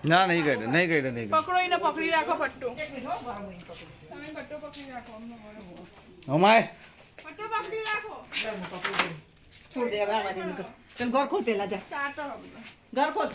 ના નહીં કાઢે નહીં કાઢે નહીં પકડો એને પકડી રાખો પટ્ટો તમે પટ્ટો પકડી રાખો અમાય પટ્ટો પકડી રાખો છોડ દે હવે આવા દે ચલ ઘર ખોલ પેલા જા ચાટો ઘર ખોલ